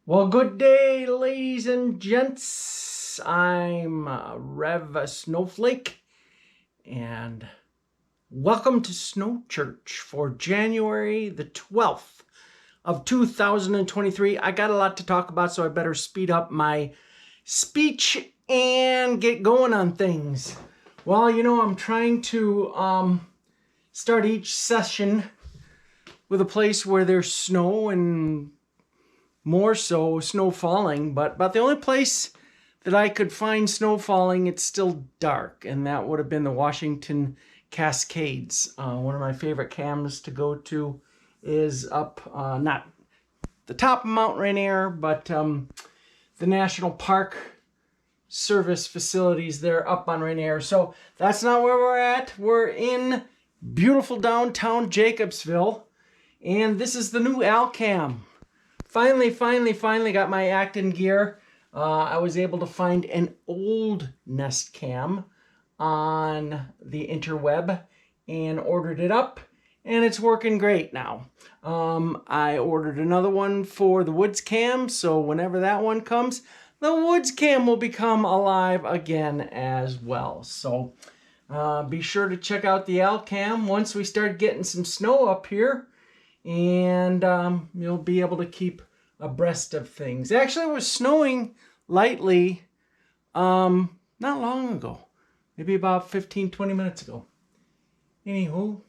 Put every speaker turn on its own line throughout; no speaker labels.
Well, good day, ladies and gents. I'm Rev Snowflake, and welcome to Snow Church for January the 12th of 2023. I got a lot to talk about, so I better speed up my speech and get going on things. Well, I'm trying to start each session with a place where there's snow and more so snow falling, but about the only place that I could find snow falling, it's still dark, and that would have been the Washington Cascades. One of my favorite cams to go to is up, not the top of Mount Rainier, but the National Park Service facilities there up on Rainier. So that's not where we're at. We're in beautiful downtown Jacobsville, and this is the new Alcam. Finally got my Acton gear. I was able to find an old Nest Cam on the interweb and ordered it up, and it's working great now. I ordered another one for the Woods Cam, so whenever that one comes, the Woods Cam will become alive again as well. So be sure to check out the Alcam once we start getting some snow up here, and you'll be able to keep abreast of things. Actually, it was snowing lightly not long ago, maybe about 15-20 minutes ago. Anywho,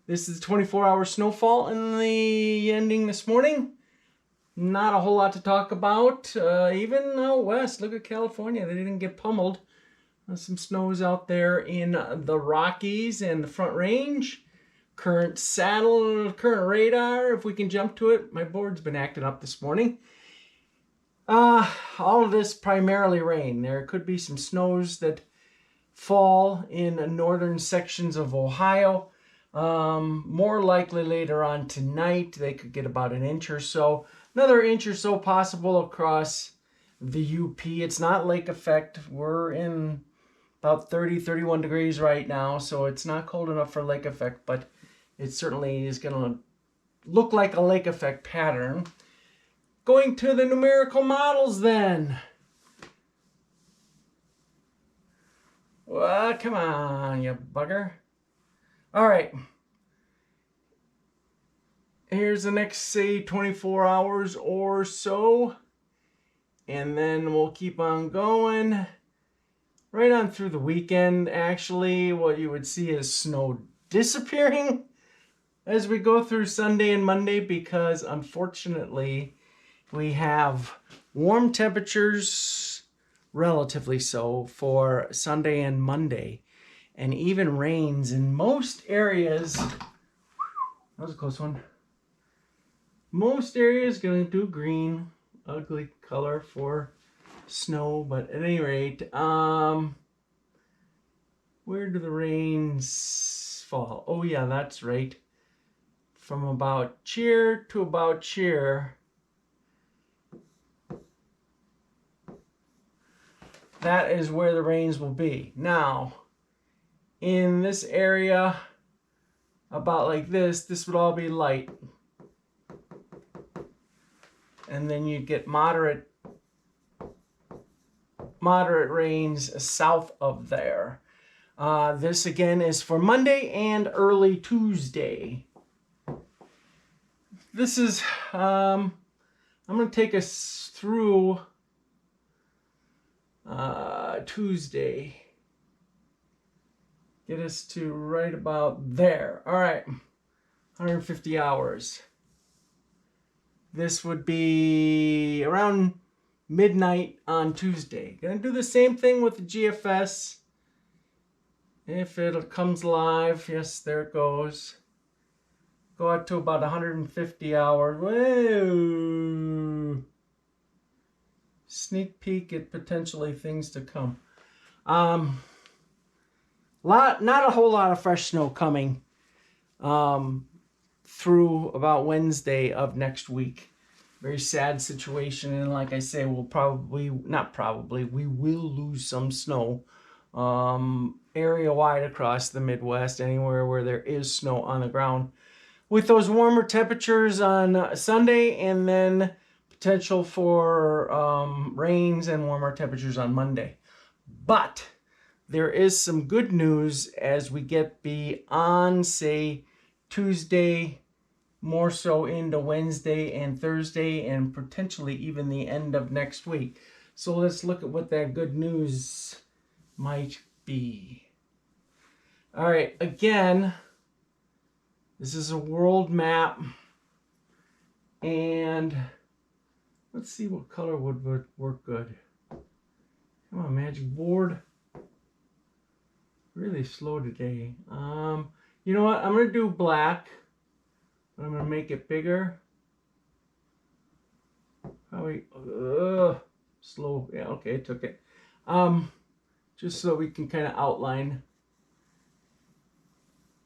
this is 24-hour snowfall in the ending this morning. Not a whole lot to talk about. Even out west, look at California, they didn't get pummeled. Some snows out there in the Rockies and the Front Range. Current saddle, current radar, if we can jump to it. My board's been acting up this morning. All of this primarily rain. There could be some snows that fall in northern sections of Ohio. More likely later on tonight, they could get about an inch or so. Another inch or so possible across the UP. It's not lake effect. We're in about 30-31 degrees right now, so it's not cold enough for lake effect, but it certainly is going to look like a lake effect pattern. Going to the numerical models then. Well, come on, you bugger. All right. Here's the next, say, 24 hours or so. And then we'll keep on going. Right on through the weekend, actually, what you would see is snow disappearing as we go through Sunday and Monday, because unfortunately we have warm temperatures, relatively so, for Sunday and Monday, and even rains in most areas. That was a close one. Most areas gonna do green, ugly color for snow, but at any rate, where do the rains fall? Oh yeah, that's right. From about cheer to about cheer. That is where the rains will be. Now, in this area, about like this would all be light. And then you get moderate rains south of there. This again is for Monday and early Tuesday. This is, I'm going to take us through Tuesday. Get us to right about there. All right, 150 hours. This would be around midnight on Tuesday. Gonna do the same thing with the GFS. If it comes live, yes, there it goes. Go out to about 150 hours. Whoa! Sneak peek at potentially things to come. Not a whole lot of fresh snow coming through about Wednesday of next week. Very sad situation, and like I say, we will lose some snow area-wide across the Midwest, anywhere where there is snow on the ground. With those warmer temperatures on Sunday, and then potential for rains and warmer temperatures on Monday. But there is some good news as we get beyond, say, Tuesday, more so into Wednesday and Thursday, and potentially even the end of next week. So let's look at what that good news might be. All right, again, this is a world map, and let's see what color would work good. Come on, magic board. Really slow today. You know what? I'm going to do black. I'm going to make it bigger. Probably slow. Yeah, okay, it took it. Just so we can kind of outline.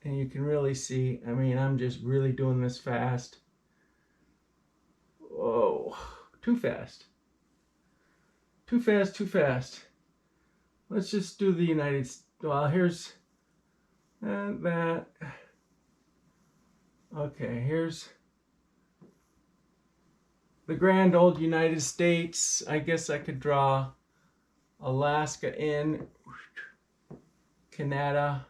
And you can really see, I mean, I'm just really doing this fast. Whoa, too fast. Too fast, too fast. Let's just do the United States. Well, here's that. Okay, here's the grand old United States. I guess I could draw Alaska in. Canada.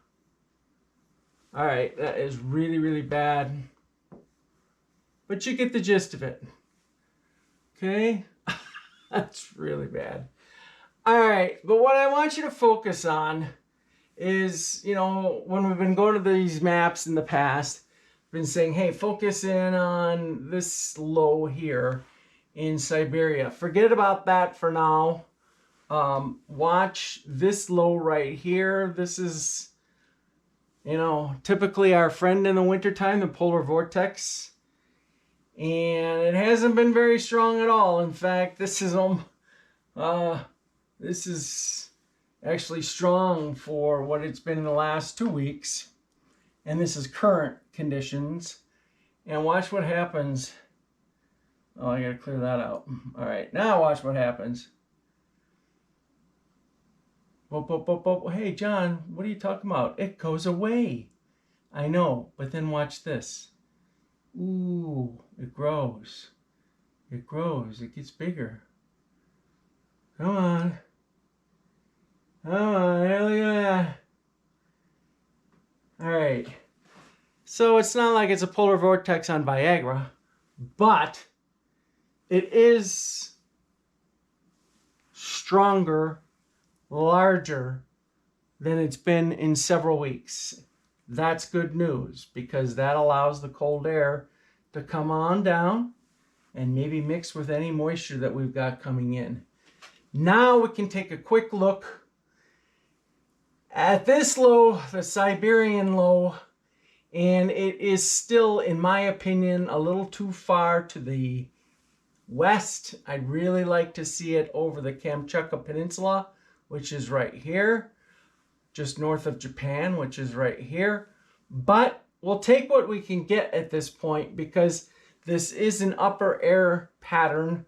All right, that is really, really bad. But you get the gist of it. Okay? That's really bad. All right, but what I want you to focus on is, you know, when we've been going to these maps in the past, been saying, hey, focus in on this low here in Siberia. Forget about that for now. Watch this low right here. This is, you know, typically our friend in the wintertime, the polar vortex. And it hasn't been very strong at all. In fact, this is actually strong for what it's been in the last 2 weeks. And this is current conditions. And watch what happens. Oh, I gotta clear that out. All right, now watch what happens. Hey, John, what are you talking about? It goes away. I know, but then watch this. Ooh, it grows. It grows. It gets bigger. Come on. Come on, hell yeah. All right. So it's not like it's a polar vortex on Viagra, but it is stronger, larger than it's been in several weeks. That's good news because that allows the cold air to come on down and maybe mix with any moisture that we've got coming in. Now we can take a quick look at this low, the Siberian low, and it is still, in my opinion, a little too far to the west. I'd really like to see it over the Kamchatka Peninsula, which is right here, just north of Japan, which is right here. But we'll take what we can get at this point because this is an upper air pattern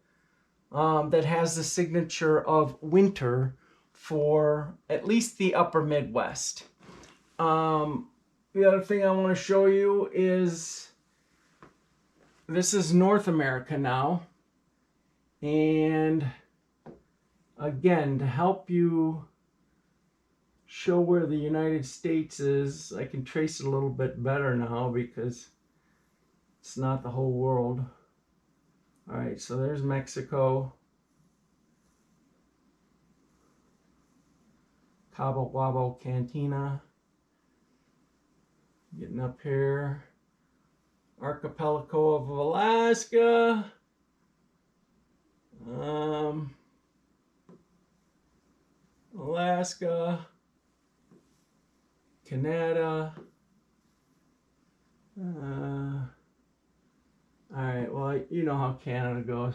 that has the signature of winter for at least the upper Midwest. The other thing I want to show you is this is North America now. And again, to help you show where the United States is, I can trace it a little bit better now because it's not the whole world. All right, so there's Mexico. Cabo Wabo Cantina. Getting up here. Archipelago of Alaska. Alaska. Canada. All right, well, you know how Canada goes.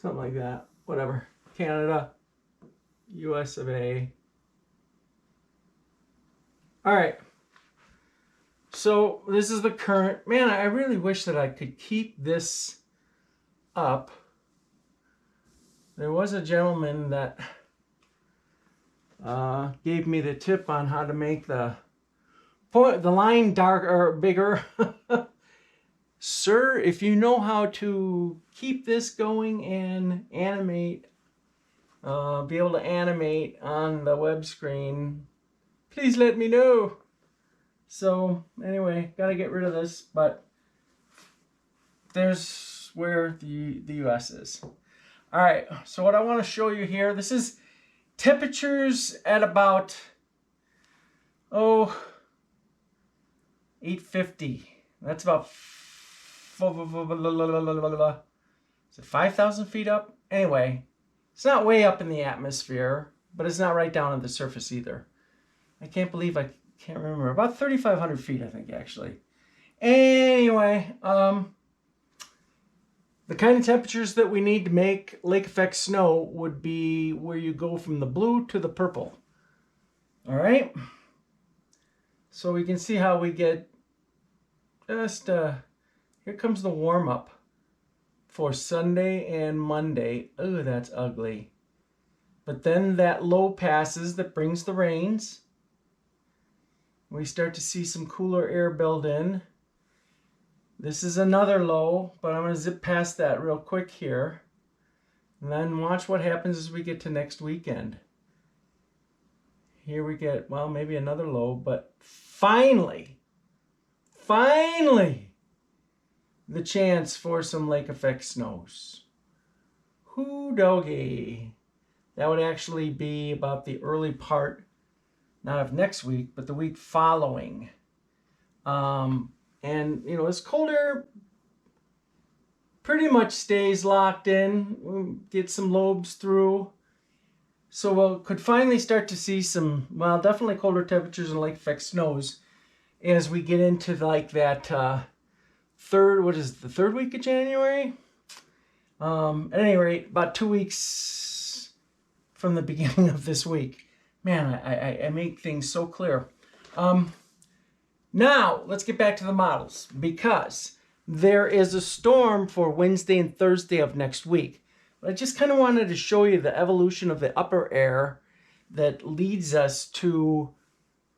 Something like that. Whatever. Canada. US of A. All right. So this is the current. Man, I really wish that I could keep this up. There was a gentleman that gave me the tip on how to make the the line dark or bigger. Sir, if you know how to keep this going and animate, be able to animate on the web screen, please let me know. So anyway, gotta get rid of this, but there's where the US is. All right, so what I want to show you here, this is temperatures at about 850. That's about 5,000 feet up. Anyway, it's not way up in the atmosphere, but it's not right down on the surface either. I can't believe I can't remember. About 3,500 feet, I think, actually. Anyway, the kind of temperatures that we need to make lake effect snow would be where you go from the blue to the purple. All right. So we can see how we get just, here comes the warm up for Sunday and Monday. Oh, that's ugly. But then that low passes that brings the rains. We start to see some cooler air build in. This is another low, but I'm going to zip past that real quick here. And then watch what happens as we get to next weekend. Here we get, well, maybe another low, but finally, the chance for some lake effect snows. Hoo doggy. That would actually be about the early part, not of next week, but the week following. And, you know, this cold air pretty much stays locked in. We'll get some lobes through. So we could finally start to see some, well, definitely colder temperatures and lake effect snows as we get into like that third week of January? At any rate, about 2 weeks from the beginning of this week. Man, I make things so clear. Now, let's get back to the models, because there is a storm for Wednesday and Thursday of next week. But I just kind of wanted to show you the evolution of the upper air that leads us to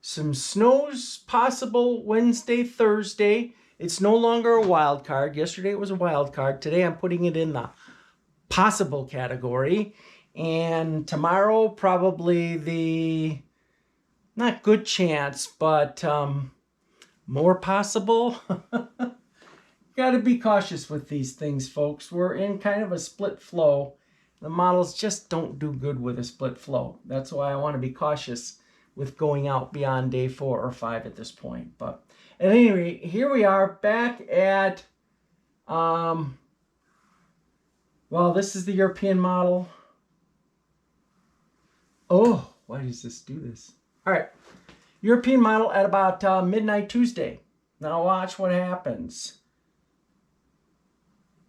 some snows possible Wednesday, Thursday. It's no longer a wild card. Yesterday it was a wild card. Today I'm putting it in the possible category. And tomorrow probably the, not good chance, but more possible. Got to be cautious with these things, folks. We're in kind of a split flow. The models just don't do good with a split flow. That's why I want to be cautious with going out beyond day 4 or 5 at this point. But at any rate, here we are back at, well, this is the European model. Oh, why does this do this? All right. European model at about midnight Tuesday. Now watch what happens.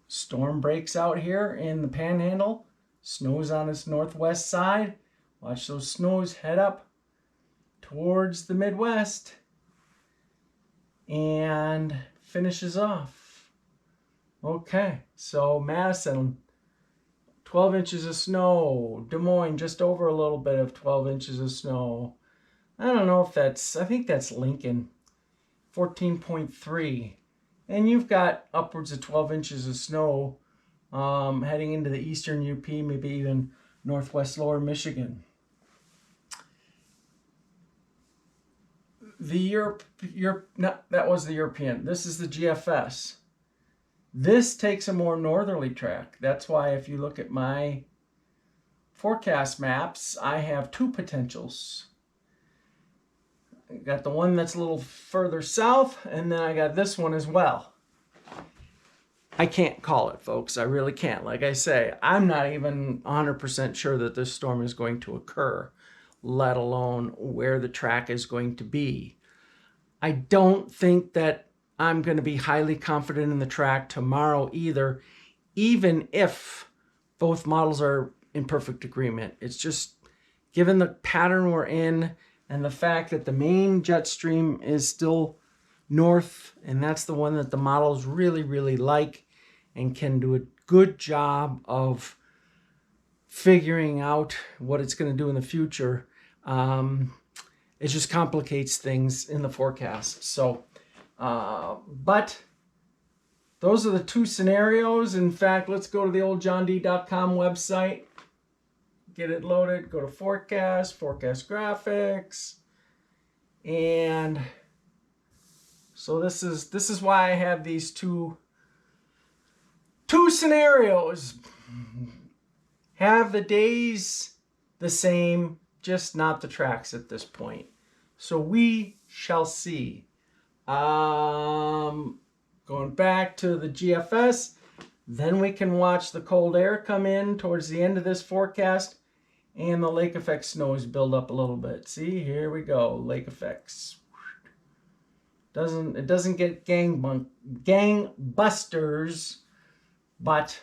Storm breaks out here in the Panhandle. Snows on its northwest side. Watch those snows head up towards the Midwest. And finishes off. Okay, so Madison, 12 inches of snow. Des Moines, just over a little bit of 12 inches of snow. I don't know if that's, I think that's Lincoln, 14.3. And you've got upwards of 12 inches of snow heading into the eastern UP, maybe even northwest lower Michigan. No, that was the European. This is the GFS. This takes a more northerly track. That's why if you look at my forecast maps, I have 2 potentials. I got the one that's a little further south, and then I got this one as well. I can't call it, folks. I really can't. Like I say, I'm not even 100% sure that this storm is going to occur, let alone where the track is going to be. I don't think that I'm going to be highly confident in the track tomorrow either, even if both models are in perfect agreement. It's just, given the pattern we're in, and the fact that the main jet stream is still north, and that's the one that the models really, really like and can do a good job of figuring out what it's going to do in the future. it just complicates things in the forecast. So, but those are the two scenarios. In fact, let's go to the old johnd.com website, get it loaded, go to forecast graphics, and so this is why I have these two scenarios. Have the days the same, just not the tracks at this point. So we shall see. Going back to the GFS, then we can watch the cold air come in towards the end of this forecast, and the lake effect snows build up a little bit. See, here we go, lake effects. It doesn't get gangbusters, but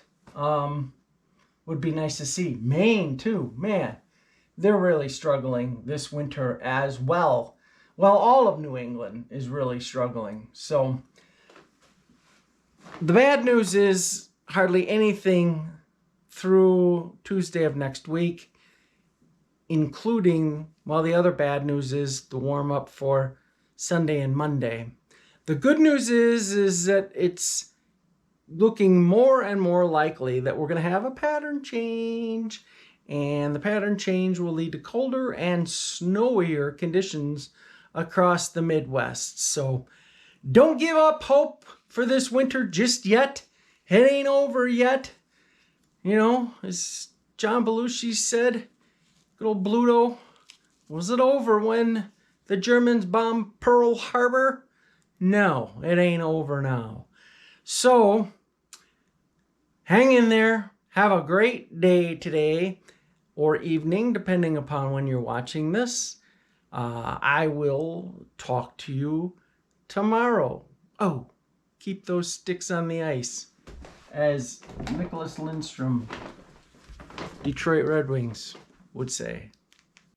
would be nice to see. Maine too, man, they're really struggling this winter as well. Well, all of New England is really struggling. So the bad news is hardly anything through Tuesday of next week, including, well, the other bad news is the warm up for Sunday and Monday. The good news is that it's looking more and more likely that we're going to have a pattern change, and the pattern change will lead to colder and snowier conditions across the Midwest. So don't give up hope for this winter just yet. It ain't over yet. You know, as John Belushi said, good old Bluto, was it over when the Germans bombed Pearl Harbor? No, it ain't over now. So, hang in there. Have a great day today or evening, depending upon when you're watching this. I will talk to you tomorrow. Oh, keep those sticks on the ice, as Nicholas Lindstrom, Detroit Red Wings, would say.